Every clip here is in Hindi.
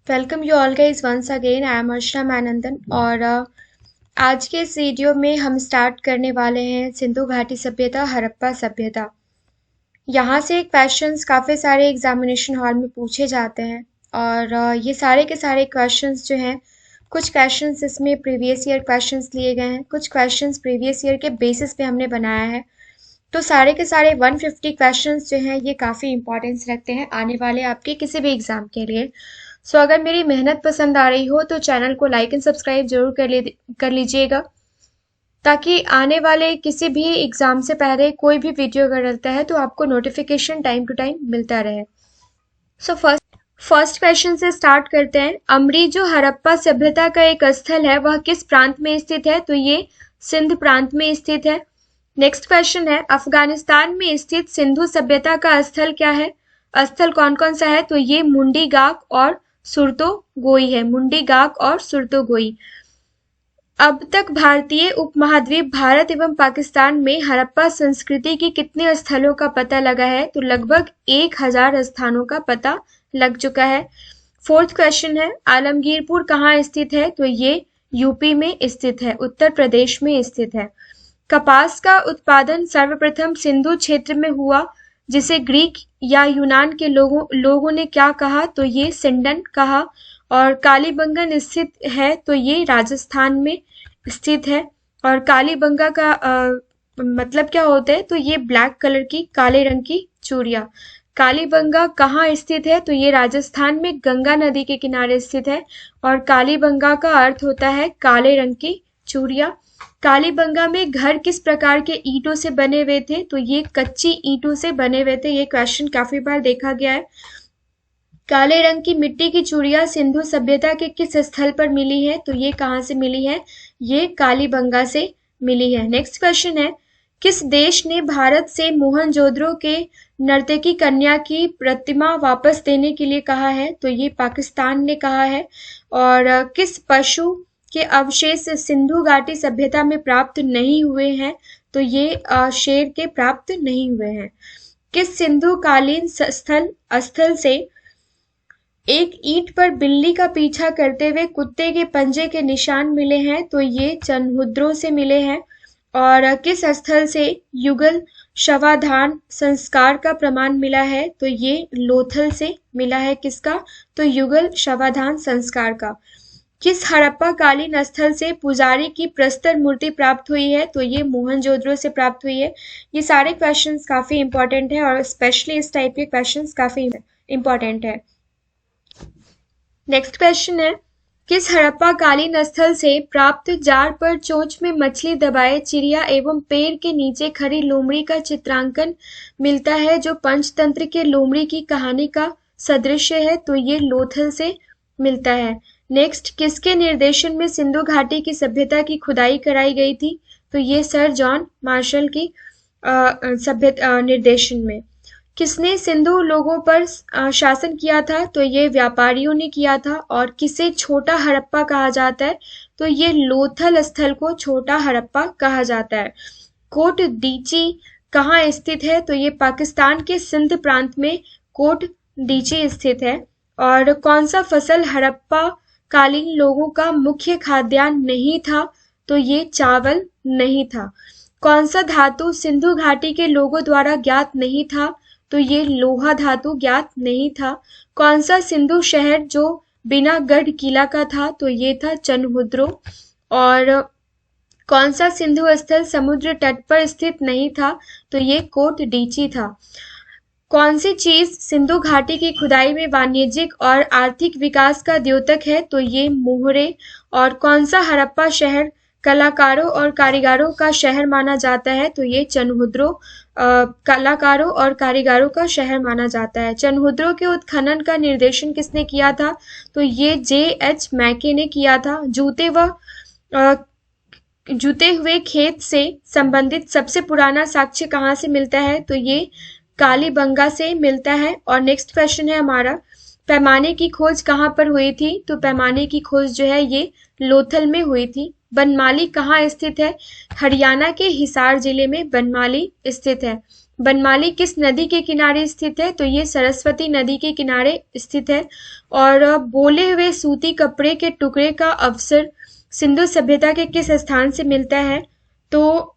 Welcome you all guys once again. I am Archana Mainandan और आज के इस वीडियो में हम स्टार्ट करने वाले हैं सिंधु घाटी सभ्यता, हड़प्पा सभ्यता। यहाँ से क्वेश्चंस काफ़ी सारे एग्जामिनेशन हॉल में पूछे जाते हैं और ये सारे के सारे क्वेश्चंस जो हैं, कुछ क्वेश्चंस इसमें प्रीवियस ईयर क्वेश्चंस लिए गए हैं, कुछ क्वेश्चंस प्रीवियस ईयर के बेसिस पे हमने बनाया है। तो सारे के सारे 150 क्वेश्चंस जो हैं ये काफ़ी इंपॉर्टेंस रखते हैं आने वाले आपके किसी भी एग्जाम के लिए। सो अगर मेरी मेहनत पसंद आ रही हो तो चैनल को लाइक एंड सब्सक्राइब जरूर कर लीजिएगा, ताकि आने वाले किसी भी एग्जाम से पहले कोई भी वीडियो अगर डलता है तो आपको नोटिफिकेशन टाइम टू टाइम मिलता रहे। सो फर्स्ट क्वेश्चन से स्टार्ट करते हैं। अमरी जो हड़प्पा सभ्यता का एक स्थल है वह किस प्रांत में स्थित है? तो ये सिंध प्रांत में स्थित है। नेक्स्ट क्वेश्चन है, अफगानिस्तान में स्थित सिंधु सभ्यता का स्थल क्या है? स्थल कौन कौन सा है? तो ये मुंडी गाक और सुरतोगोई है। मुंडी गाक और सुरतोगोई। अब तक भारतीय उपमहाद्वीप भारत एवं पाकिस्तान में हड़प्पा संस्कृति के कितने स्थलों का पता लगा है? तो लगभग 1000 स्थानों का पता लग चुका है। फोर्थ क्वेश्चन है, आलमगीरपुर कहाँ स्थित है? तो ये यूपी में स्थित है, उत्तर प्रदेश में स्थित है। कपास का उत्पादन सर्वप्रथम सिंधु क्षेत्र में हुआ, जिसे ग्रीक या यूनान के लोगों ने क्या कहा? तो ये सिंडन कहा। और कालीबंगन स्थित है, तो ये राजस्थान में स्थित है। और कालीबंगा का मतलब क्या होता है? तो ये ब्लैक कलर की, काले रंग की चूड़ियां। कालीबंगा कहाँ स्थित है? तो ये राजस्थान में गंगा नदी के किनारे स्थित है। और कालीबंगा का अर्थ होता है काले रंग की चूड़ियां। कालीबंगा में घर किस प्रकार के ईंटों से बने हुए थे? तो ये कच्ची ईंटों से बने हुए थे। ये क्वेश्चन काफी बार देखा गया है। काले रंग की मिट्टी की चूड़ियां सिंधु सभ्यता के किस स्थल पर मिली है? तो ये कहाँ से मिली है? ये कालीबंगा से मिली है। नेक्स्ट क्वेश्चन है, किस देश ने भारत से मोहनजोदड़ो के नर्तकी कन्या की प्रतिमा वापस देने के लिए कहा है? तो ये पाकिस्तान ने कहा है। और किस पशु के अवशेष सिंधु घाटी सभ्यता में प्राप्त नहीं हुए हैं? तो ये शेर के प्राप्त नहीं हुए हैं। किस सिंधु कालीन स्थल से एक ईंट पर बिल्ली का पीछा करते हुए कुत्ते के पंजे के निशान मिले हैं? तो ये चनहुद्रों से मिले हैं। और किस स्थल से युगल शवाधान संस्कार का प्रमाण मिला है? तो ये लोथल से मिला है। किसका? तो युगल शवाधान संस्कार का। किस हड़प्पा कालीन स्थल से पुजारी की प्रस्तर मूर्ति प्राप्त हुई है? तो ये मोहनजोदड़ो से प्राप्त हुई है। ये सारे क्वेश्चंस काफी इंपॉर्टेंट है और स्पेशली इस टाइप के क्वेश्चंस काफी इंपॉर्टेंट है। नेक्स्ट क्वेश्चन है, किस हड़प्पा कालीन स्थल से प्राप्त जार पर चोंच में मछली दबाए चिड़िया एवं पेड़ के नीचे खड़ी लोमड़ी का चित्रांकन मिलता है, जो पंचतंत्र के लोमड़ी की कहानी का सदृश्य है? तो ये लोथल से मिलता है। नेक्स्ट, किसके निर्देशन में सिंधु घाटी की सभ्यता की खुदाई कराई गई थी? तो ये सर जॉन मार्शल की निर्देशन में। किसने सिंधु लोगों पर शासन किया था? तो ये व्यापारियों ने किया था। और किसे छोटा हड़प्पा कहा जाता है? तो ये लोथल स्थल को छोटा हड़प्पा कहा जाता है। कोट डीची कहाँ स्थित है? तो ये पाकिस्तान के सिंध प्रांत में कोट डीची स्थित है। और कौन सा फसल हड़प्पा कालीन लोगों का मुख्य खाद्यान्न नहीं था? तो ये चावल नहीं था। कौन सा धातु सिंधु घाटी के लोगों द्वारा ज्ञात नहीं था? तो ये लोहा धातु ज्ञात नहीं था। कौन सा सिंधु शहर जो बिना गढ़ किला का था? तो ये था चनहुद्रो। और कौन सा सिंधु स्थल समुद्र तट पर स्थित नहीं था? तो ये कोट डीची था। कौन सी चीज सिंधु घाटी की खुदाई में वाणिज्यिक और आर्थिक विकास का द्योतक है? तो ये मोहरे। और कौन सा हड़प्पा शहर कलाकारों और कारीगरों का शहर माना जाता है? तो ये चनहुद्रो कलाकारों और कारीगरों का शहर माना जाता है। चनहुद्रो के उत्खनन का निर्देशन किसने किया था? तो ये J.H. मैके ने किया था। जूते हुए खेत से संबंधित सबसे पुराना साक्ष्य कहाँ से मिलता है? तो ये कालीबंगा से मिलता है। और नेक्स्ट क्वेश्चन है हमारा, पैमाने की खोज कहाँ पर हुई थी? तो पैमाने की खोज जो है ये लोथल में हुई थी। बनमाली कहाँ स्थित है? हरियाणा के हिसार जिले में बनमाली स्थित है। बनमाली किस नदी के किनारे स्थित है? तो ये सरस्वती नदी के किनारे स्थित है। और बोले हुए सूती कपड़े के टुकड़े का अवसर सिंधु सभ्यता के किस स्थान से मिलता है? तो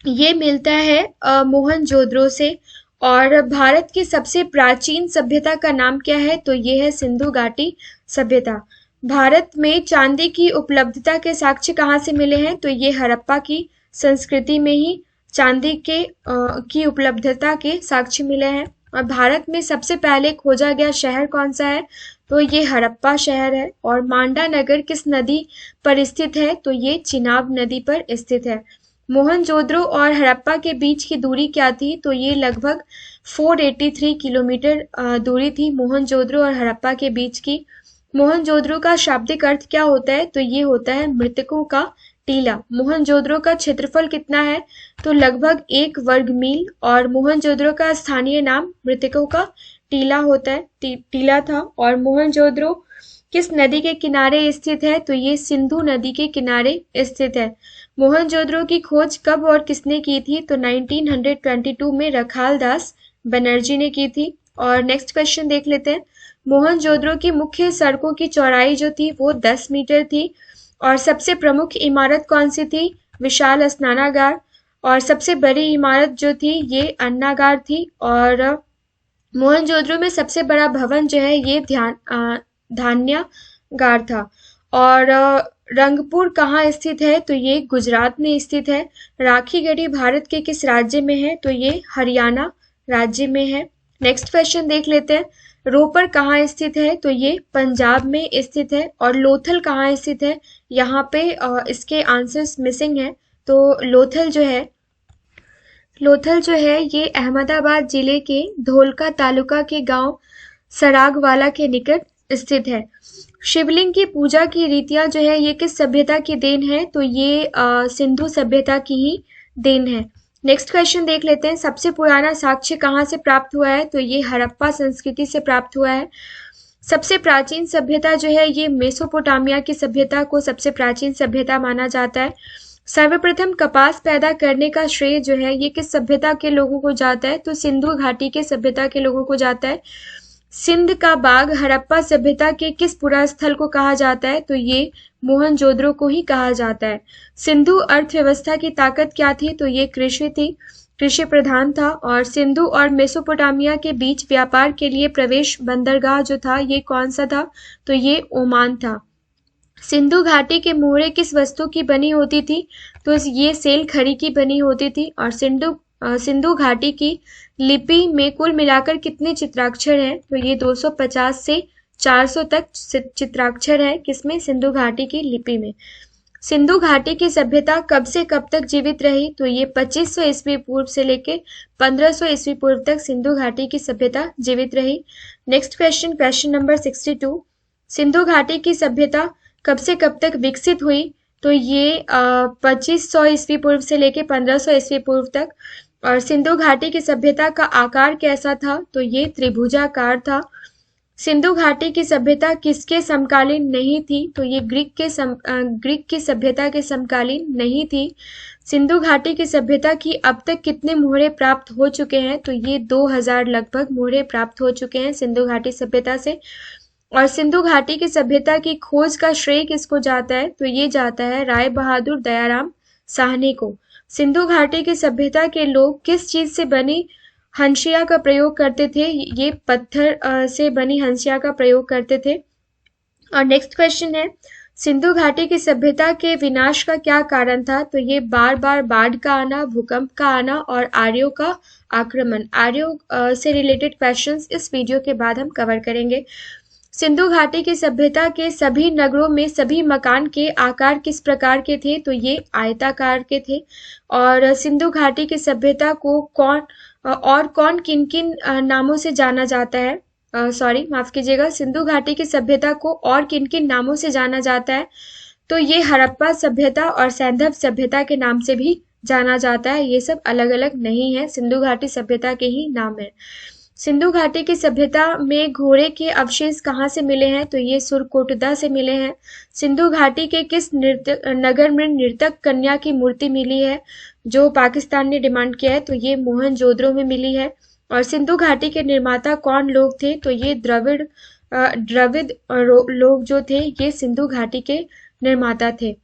ये मिलता है मोहनजोदड़ो से। और भारत की सबसे प्राचीन सभ्यता का नाम क्या है? तो ये है सिंधु घाटी सभ्यता। भारत में चांदी की उपलब्धता के साक्ष्य कहाँ से मिले हैं? तो ये हड़प्पा की संस्कृति में ही चांदी की उपलब्धता के साक्ष्य मिले हैं। और भारत में सबसे पहले खोजा गया शहर कौन सा है? तो ये हड़प्पा शहर है। और मांडा नगर किस नदी पर स्थित है? तो ये चिनाब नदी पर स्थित है। मोहनजोदड़ो और हड़प्पा के बीच की दूरी क्या थी? तो ये लगभग 483 किलोमीटर दूरी थी मोहनजोदड़ो और हड़प्पा के बीच की। मोहनजोदड़ो का शाब्दिक अर्थ क्या होता है? तो ये होता है मृतकों का टीला। मोहनजोदड़ो का क्षेत्रफल कितना है? तो लगभग 1 वर्ग मील। और मोहनजोदड़ो का स्थानीय नाम मृतकों का टीला होता है, टीला था। और मोहनजोदड़ो किस नदी के किनारे स्थित है? तो ये सिंधु नदी के किनारे स्थित है। मोहनजोदड़ो की खोज कब और किसने की थी? तो 1922 में रखाल दास बनर्जी ने की थी। और नेक्स्ट क्वेश्चन देख लेते हैं। मोहनजोदड़ो की मुख्य सड़कों की चौड़ाई जो थी वो 10 मीटर थी। और सबसे प्रमुख इमारत कौन सी थी? विशाल स्नानागार। और सबसे बड़ी इमारत जो थी ये अन्नागार थी। और मोहनजोदड़ो में सबसे बड़ा भवन जो है ये धान्यागार था। और रंगपुर कहाँ स्थित है? तो ये गुजरात में स्थित है। राखीगढ़ी भारत के किस राज्य में है? तो ये हरियाणा राज्य में है। नेक्स्ट क्वेश्चन देख लेते हैं। रोपर कहाँ स्थित है? तो ये पंजाब में स्थित है। और लोथल कहाँ स्थित है? यहाँ पे इसके आंसर्स मिसिंग है। तो लोथल जो है ये अहमदाबाद जिले के धोलका तालुका के गांव सरागवाला के निकट स्थित है। शिवलिंग की पूजा की रीतियां जो है ये किस सभ्यता की देन है? तो ये सिंधु सभ्यता की ही देन है। नेक्स्ट क्वेश्चन देख लेते हैं। सबसे पुराना साक्ष्य कहाँ से प्राप्त हुआ है? तो ये हड़प्पा संस्कृति से प्राप्त हुआ है। सबसे प्राचीन सभ्यता जो है ये मेसोपोटामिया की सभ्यता को सबसे प्राचीन सभ्यता माना जाता है। सर्वप्रथम कपास पैदा करने का श्रेय जो है ये किस सभ्यता के लोगों को जाता है? तो सिंधु घाटी के सभ्यता के लोगों को जाता है। सिंध का बाग हड़प्पा सभ्यता के किस पुरास्थल को कहा जाता है? तो ये मोहनजोदड़ो को ही कहा जाता है। सिंधु अर्थव्यवस्था की ताकत क्या थी? तो ये कृषि थी, कृषि प्रधान था। और सिंधु और मेसोपोटामिया के बीच व्यापार के लिए प्रवेश बंदरगाह जो था ये कौन सा था? तो ये ओमान था। सिंधु घाटी के मोहरे किस वस्तु की बनी होती थी? तो ये सेल खड़ी की बनी होती थी। और सिंधु घाटी की लिपि में कुल मिलाकर कितने चित्राक्षर हैं? तो ये 250 से 400 तक चित्राक्षर है। किसमें? सिंधु घाटी की लिपि में। सिंधु घाटी की सभ्यता कब से कब तक जीवित रही? तो ये 2500 ईस्वी पूर्व से लेके 1500 ईस्वी पूर्व तक सिंधु घाटी की सभ्यता जीवित रही। Next question, question number 62। Sindhu घाटी की सभ्यता कब से कब तक विकसित हुई? तो ये 2500 ईस्वी पूर्व से लेके 1500 ईस्वी पूर्व तक। और सिंधु घाटी की सभ्यता का आकार कैसा था? तो ये त्रिभुजाकार था। सिंधु घाटी की सभ्यता किसके समकालीन नहीं थी? तो ये ग्रीक की सभ्यता के समकालीन नहीं थी। सिंधु घाटी की सभ्यता की अब तक कितने मोहरे प्राप्त हो चुके हैं? तो ये 2000 लगभग मोहरे प्राप्त हो चुके हैं सिंधु घाटी सभ्यता से। और सिंधु घाटी की सभ्यता की खोज का श्रेय किसको जाता है? तो ये जाता है राय बहादुर दयाराम साहनी को। सिंधु घाटी की सभ्यता के लोग किस चीज से बनी हंसिया का प्रयोग करते थे? ये पत्थर से बनी हंसिया का प्रयोग करते थे। और नेक्स्ट क्वेश्चन है, सिंधु घाटी की सभ्यता के विनाश का क्या कारण था? तो ये बार बार बाढ़ का आना, भूकंप का आना और आर्यों का आक्रमण। आर्यों से रिलेटेड क्वेश्चंस इस वीडियो के बाद हम कवर करेंगे। सिंधु घाटी की सभ्यता के सभी नगरों में सभी मकान के आकार किस प्रकार के थे? तो ये आयताकार के थे। और सिंधु घाटी की सभ्यता को कौन किन किन नामों से जाना जाता है? माफ कीजिएगा, सिंधु घाटी की सभ्यता को और किन किन नामों से जाना जाता है? तो ये हड़प्पा सभ्यता और सैंधव सभ्यता के नाम से भी जाना जाता है। ये सब अलग अलग नहीं है, सिंधु घाटी सभ्यता के ही नाम है। सिंधु घाटी की सभ्यता में घोड़े के अवशेष कहाँ से मिले हैं? तो ये सुरकोटदा से मिले हैं। सिंधु घाटी के किस नगर में नर्तक कन्या की मूर्ति मिली है, जो पाकिस्तान ने डिमांड किया है? तो ये मोहनजोदड़ो में मिली है। और सिंधु घाटी के निर्माता कौन लोग थे? तो ये द्रविड़ लोग जो थे, ये सिंधु घाटी के निर्माता थे।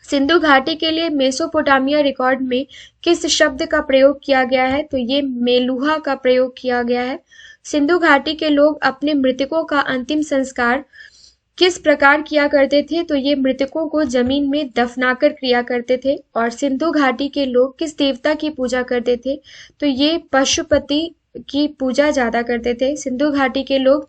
सिंधु घाटी के लिए मेसोपोटामिया रिकॉर्ड में किस शब्द का प्रयोग किया गया है? तो ये मेलुहा का प्रयोग किया गया है। सिंधु घाटी के लोग अपने मृतकों का अंतिम संस्कार किस प्रकार किया करते थे? तो ये मृतकों को जमीन में दफनाकर किया करते थे। और सिंधु घाटी के लोग किस देवता की पूजा करते थे? तो ये पशुपति की पूजा ज्यादा करते थे। सिंधु घाटी के लोग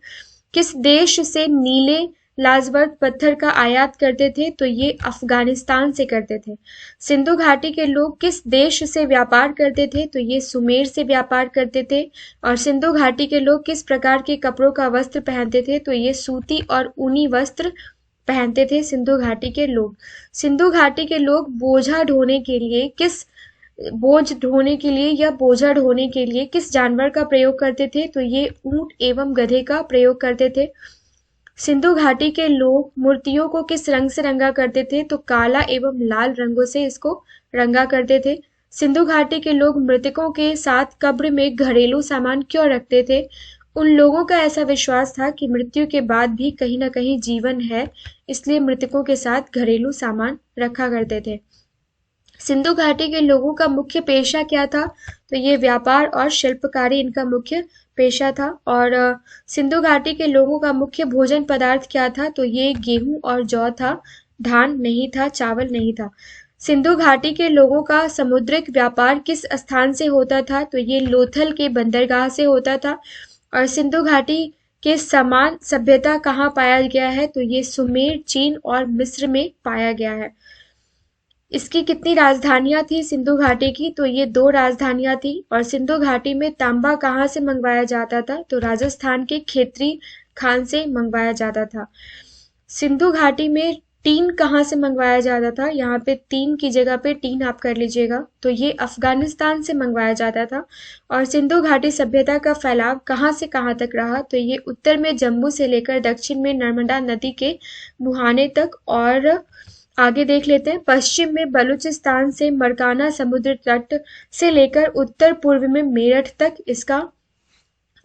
किस देश से नीले लाजवर्द पत्थर का आयात करते थे? तो ये अफगानिस्तान से करते थे। सिंधु घाटी के लोग किस देश से व्यापार करते थे? तो ये सुमेर से व्यापार करते थे। और सिंधु घाटी के लोग किस प्रकार के कपड़ों का वस्त्र पहनते थे? तो ये सूती और ऊनी वस्त्र पहनते थे सिंधु घाटी के लोग। सिंधु घाटी के लोग बोझ ढोने के लिए या बोझा ढोने के लिए किस जानवर का प्रयोग करते थे? तो ये ऊंट एवं गधे का प्रयोग करते थे। सिंधु घाटी के लोग मूर्तियों को किस रंग से रंगा करते थे? तो काला एवं लाल रंगों से इसको रंगा करते थे। सिंधु घाटी के लोग मृतकों के साथ कब्र में घरेलू सामान क्यों रखते थे? उन लोगों का ऐसा विश्वास था कि मृत्यु के बाद भी कहीं न कहीं जीवन है, इसलिए मृतकों के साथ घरेलू सामान रखा करते थे। सिंधु घाटी के लोगों का मुख्य पेशा क्या था? तो ये व्यापार और शिल्पकारी इनका मुख्य पेशा था। और सिंधु घाटी के लोगों का मुख्य भोजन पदार्थ क्या था? तो ये गेहूं और जौ था, धान नहीं था, चावल नहीं था। सिंधु घाटी के लोगों का समुद्रिक व्यापार किस स्थान से होता था? तो ये लोथल के बंदरगाह से होता था। और सिंधु घाटी के समान सभ्यता कहाँ पाया गया है? तो ये सुमेर, चीन और मिस्र में पाया गया है। इसकी कितनी राजधानियां थी सिंधु घाटी की? तो ये 2 राजधानियां थी। और सिंधु घाटी में तांबा कहाँ से मंगवाया जाता था? तो राजस्थान के खेतरी खान से मंगवाया जाता था। सिंधु घाटी में टीन कहाँ से मंगवाया जाता था? यहाँ पे तीन की जगह पे टीन आप कर लीजिएगा। तो ये अफगानिस्तान से मंगवाया जाता था। और सिंधु घाटी सभ्यता का फैलाव कहाँ से कहाँ तक रहा? तो ये उत्तर में जम्मू से लेकर दक्षिण में नर्मदा नदी के मुहाने तक, और आगे देख लेते हैं। पश्चिम में बलूचिस्तान से मरकाना समुद्र तट से लेकर उत्तर पूर्व में मेरठ तक इसका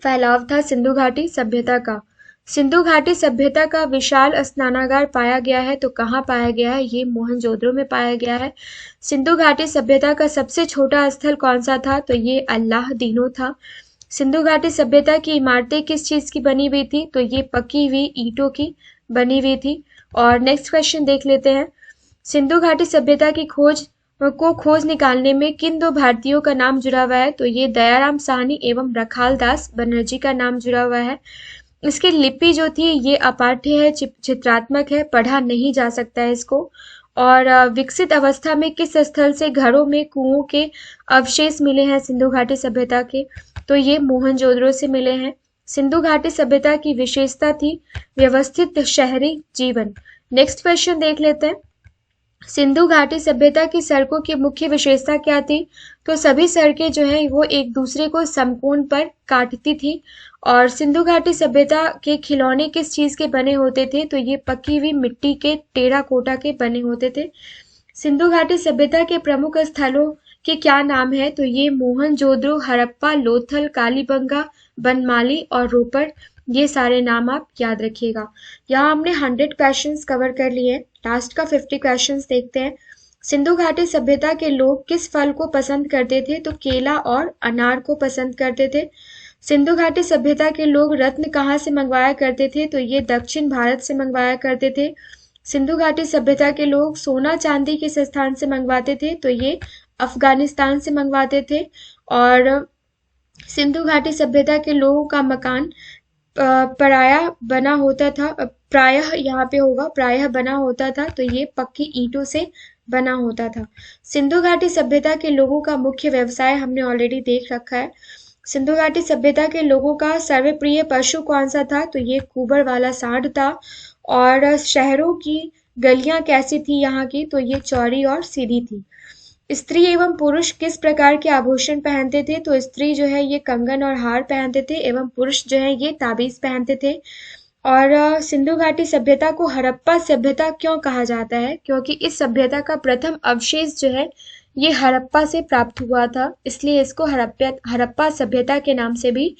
फैलाव था सिंधु घाटी सभ्यता का। सिंधु घाटी सभ्यता का विशाल स्नानागार पाया गया है, तो कहाँ पाया गया है? ये मोहनजोदड़ो में पाया गया है। सिंधु घाटी सभ्यता का सबसे छोटा स्थल कौन सा था? तो ये अल्लाहदीनो था। सिंधु घाटी सभ्यता की इमारतें किस चीज की बनी हुई थी? तो ये पकी हुई ईंटों की बनी हुई थी। और नेक्स्ट क्वेश्चन देख लेते हैं। सिंधु घाटी सभ्यता की खोज निकालने में किन 2 भारतीयों का नाम जुड़ा हुआ है? तो ये दयाराम साहनी एवं रखाल दास बनर्जी का नाम जुड़ा हुआ है। इसकी लिपि जो थी ये अपाठ्य है, चित्रात्मक है, पढ़ा नहीं जा सकता है इसको। और विकसित अवस्था में किस स्थल से घरों में कुओं के अवशेष मिले हैं सिंधु घाटी सभ्यता के? तो ये मोहनजोदड़ो से मिले हैं। सिंधु घाटी सभ्यता की विशेषता थी व्यवस्थित शहरी जीवन। नेक्स्ट क्वेश्चन देख लेते हैं। सिंधु घाटी सभ्यता की सड़कों की मुख्य विशेषता क्या थी? तो सभी सड़कें जो है वो एक दूसरे को समकोण पर काटती थी। और सिंधु घाटी सभ्यता के खिलौने किस चीज के बने होते थे? तो ये पकी हुई मिट्टी के, टेराकोटा के बने होते थे। सिंधु घाटी सभ्यता के प्रमुख स्थलों के क्या नाम है? तो ये मोहनजोदड़ो, हड़प्पा, लोथल, कालीबंगा, बनमाली और रोपड़, ये सारे नाम आप याद रखिएगा। यहाँ हमने 100 क्वेश्चंस कवर कर लिए। लास्ट का 50 क्वेश्चंस देखते हैं। सिंधु घाटी सभ्यता के लोग किस फल को पसंद करते थे? तो केला और अनार को पसंद करते थे। सिंधु घाटी सभ्यता के लोग रत्न कहाँ से मंगवाया करते थे? तो ये दक्षिण भारत से मंगवाया करते थे। सिंधु घाटी सभ्यता के लोग सोना चांदी किस स्थान से मंगवाते थे? तो ये अफगानिस्तान से मंगवाते थे। और सिंधु घाटी सभ्यता के लोगों का मकान प्रायः बना होता था, प्रायः बना होता था, तो ये पक्की ईंटों से बना होता था। सिंधु घाटी सभ्यता के लोगों का मुख्य व्यवसाय हमने ऑलरेडी देख रखा है। सिंधु घाटी सभ्यता के लोगों का सर्वप्रिय पशु कौन सा था? तो ये कुबर वाला सांड था। और शहरों की गलियां कैसी थी यहाँ की? तो ये चौड़ी और सीधी थी। स्त्री एवं पुरुष किस प्रकार के आभूषण पहनते थे? तो स्त्री जो है ये कंगन और हार पहनते थे एवं पुरुष जो है ये ताबीज पहनते थे। और सिंधु घाटी सभ्यता को हड़प्पा सभ्यता क्यों कहा जाता है? क्योंकि इस सभ्यता का प्रथम अवशेष जो है ये हड़प्पा से प्राप्त हुआ था, इसलिए इसको हड़प्पा सभ्यता के नाम से भी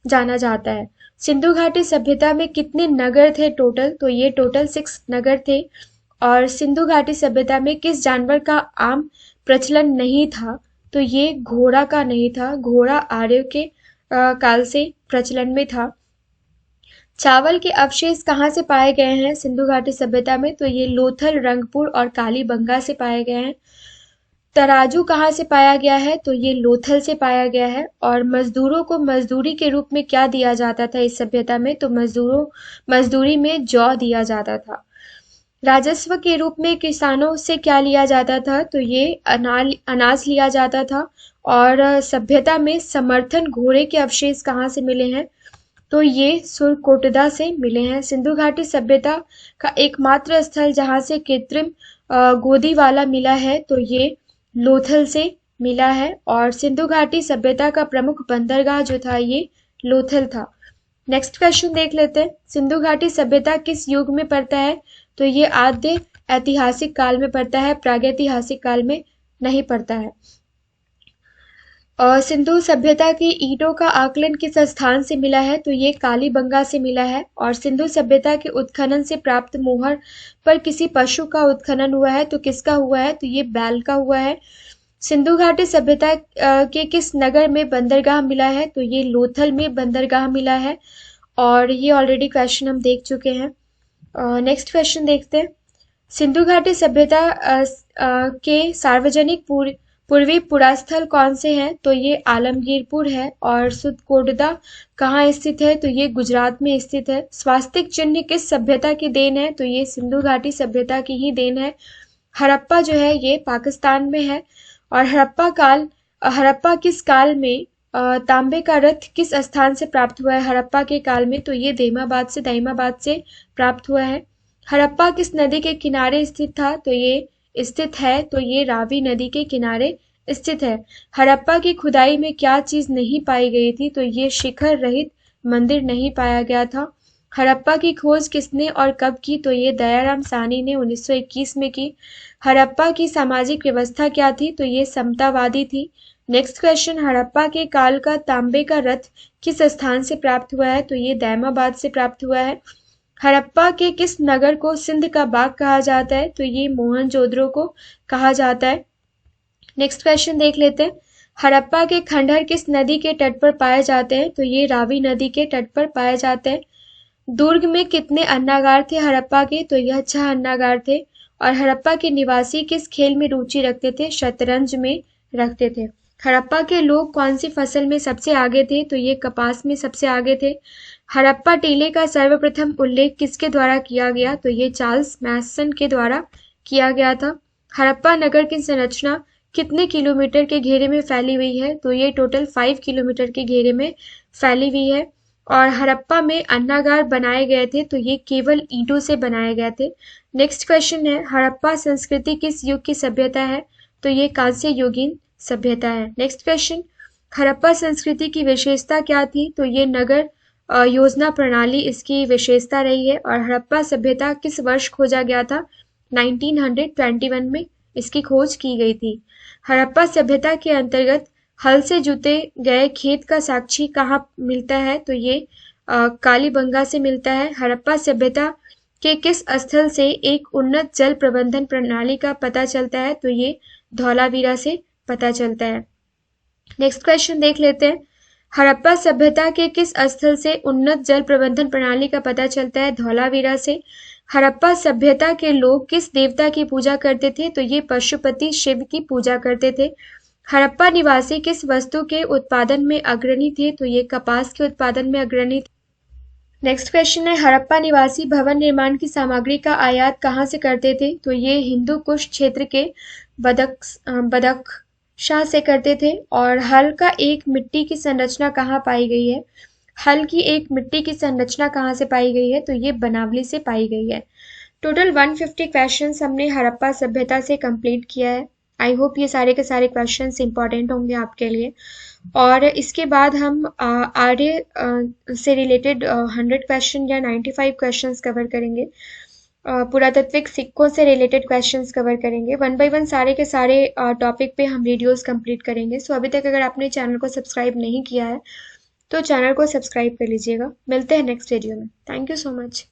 जाना जाता है। सिंधु घाटी सभ्यता में कितने नगर थे टोटल? तो ये टोटल 6 नगर थे। और सिंधु घाटी सभ्यता में किस जानवर का आम प्रचलन नहीं था? तो ये घोड़ा का नहीं था, घोड़ा आर्यों के काल से प्रचलन में था। चावल के अवशेष कहाँ से पाए गए हैं सिंधु घाटी सभ्यता में? तो ये लोथल, रंगपुर और कालीबंगा से पाए गए हैं। तराजू कहाँ से पाया गया है? तो ये लोथल से पाया गया है। और मजदूरों को मजदूरी के रूप में क्या दिया जाता था इस सभ्यता में? तो मजदूरी में जौ दिया जाता था। राजस्व के रूप में किसानों से क्या लिया जाता था? तो ये अनाज लिया जाता था। और सभ्यता में समर्थन घोड़े के अवशेष कहाँ से मिले हैं? तो ये सुरकोटदा से मिले हैं। सिंधु घाटी सभ्यता का एकमात्र स्थल जहाँ से कृत्रिम गोदी वाला मिला है तो ये लोथल से मिला है। और सिंधु घाटी सभ्यता का प्रमुख बंदरगाह जो था ये लोथल था। नेक्स्ट क्वेश्चन देख लेते हैं। सिंधु घाटी सभ्यता किस युग में पड़ता है? तो ये आद्य ऐतिहासिक काल में पड़ता है, प्रागैतिहासिक काल में नहीं पड़ता है। और सिंधु सभ्यता की ईंटों का आकलन किस स्थान से मिला है? तो ये कालीबंगा से मिला है। और सिंधु सभ्यता के उत्खनन से प्राप्त मोहर पर किसी पशु का उत्खनन हुआ है तो किसका हुआ है? तो ये बैल का हुआ है। सिंधु घाटी सभ्यता के किस नगर में बंदरगाह मिला है? तो ये लोथल में बंदरगाह मिला है। और ये ऑलरेडी क्वेश्चन हम देख चुके हैं। नेक्स्ट क्वेश्चन देखते हैं। सिंधु घाटी सभ्यता के सार्वजनिक पूर्वी पुरास्थल कौन से हैं? तो ये आलमगीरपुर है। और सुरकोटदा कहाँ स्थित है? तो ये गुजरात में स्थित है। स्वास्तिक चिन्ह किस सभ्यता की देन है? तो ये सिंधु घाटी सभ्यता की ही देन है। हड़प्पा जो है ये पाकिस्तान में है। और हड़प्पा किस काल में तांबे का रथ किस स्थान से प्राप्त हुआ है हड़प्पा के काल में? तो ये दाइमाबाद से प्राप्त हुआ है। हड़प्पा किस नदी के किनारे स्थित था? तो ये रावी नदी के किनारे स्थित है। हड़प्पा की खुदाई में क्या चीज नहीं पाई गई थी? तो ये शिखर रहित मंदिर नहीं पाया गया था। हड़प्पा की खोज किसने और कब की? तो ये दयाराम साहनी ने 1921 में की। हड़प्पा की सामाजिक व्यवस्था क्या थी? तो ये समतावादी थी। नेक्स्ट क्वेश्चन, हड़प्पा के काल का तांबे का रथ किस स्थान से प्राप्त हुआ है? तो ये दाइमाबाद से प्राप्त हुआ है। हड़प्पा के किस नगर को सिंध का बाग कहा जाता है? तो ये मोहनजोदड़ो को कहा जाता है। नेक्स्ट क्वेश्चन देख लेते हैं। हड़प्पा के खंडहर किस नदी के तट पर पाए जाते हैं? तो ये रावी नदी के तट पर पाए जाते हैं। दुर्ग में कितने अन्नागार थे हड़प्पा के? तो यह 6 अन्नागार थे। और हड़प्पा के निवासी किस खेल में रुचि रखते थे? शतरंज में रखते थे। हड़प्पा के लोग कौन सी फसल में सबसे आगे थे? तो ये कपास में सबसे आगे थे। हड़प्पा टीले का सर्वप्रथम उल्लेख किसके द्वारा किया गया? तो ये चार्ल्स मैसन के द्वारा किया गया था। हड़प्पा नगर की संरचना कितने किलोमीटर के घेरे में फैली हुई है? तो ये टोटल 5 किलोमीटर के घेरे में फैली हुई है। और हड़प्पा में अन्नागार बनाए गए थे तो ये केवल ईंटों से बनाए गए थे। नेक्स्ट क्वेश्चन है, हड़प्पा संस्कृति किस युग की सभ्यता है? तो ये कांस्य युगीन सभ्यता है। नेक्स्ट क्वेश्चन, हड़प्पा संस्कृति की विशेषता क्या थी? तो ये नगर योजना प्रणाली इसकी विशेषता रही है। और हड़प्पा सभ्यता किस वर्ष खोजा गया था? 1921 में इसकी खोज की गई थी। हड़प्पा सभ्यता के अंतर्गत हल से जुते गए खेत का साक्ष्य कहाँ मिलता है? तो ये कालीबंगा से मिलता है। हड़प्पा सभ्यता के किस स्थल से एक उन्नत जल प्रबंधन प्रणाली का पता चलता है? तो ये धौलावीरा से पता चलता है। नेक्स्ट क्वेश्चन देख लेते हैं। हड़प्पा सभ्यता के किस स्थल से उन्नत जल प्रबंधन प्रणाली का पता चलता है? धौलावीरा से। हड़प्पा सभ्यता के लोग किस देवता की पूजा करते थे? तो ये पशुपति शिव की पूजा करते थे। हड़प्पा निवासी किस वस्तु के उत्पादन में अग्रणी थे? तो ये कपास के उत्पादन में अग्रणी थे। नेक्स्ट क्वेश्चन है, हड़प्पा निवासी भवन निर्माण की सामग्री का आयात कहाँ से करते थे? तो ये हिंदू कुश क्षेत्र के बदख्शां से करते थे। और हल का एक मिट्टी की संरचना कहाँ पाई गई है? हल की एक मिट्टी की संरचना कहाँ से पाई गई है? तो ये बनावली से पाई गई है। टोटल 150 क्वेश्चंस हमने हड़प्पा सभ्यता से कंप्लीट किया है। आई होप ये सारे के सारे क्वेश्चंस इंपॉर्टेंट होंगे आपके लिए। और इसके बाद हम आर्य से रिलेटेड 100 क्वेश्चन या 95 क्वेश्चंस कवर करेंगे। पुरातात्विक सिक्कों से रिलेटेड क्वेश्चंस कवर करेंगे। वन बाय वन सारे के सारे टॉपिक पे हम वीडियोस कंप्लीट करेंगे। सो अभी तक अगर आपने चैनल को सब्सक्राइब नहीं किया है तो चैनल को सब्सक्राइब कर लीजिएगा। मिलते हैं नेक्स्ट वीडियो में। Thank you so much.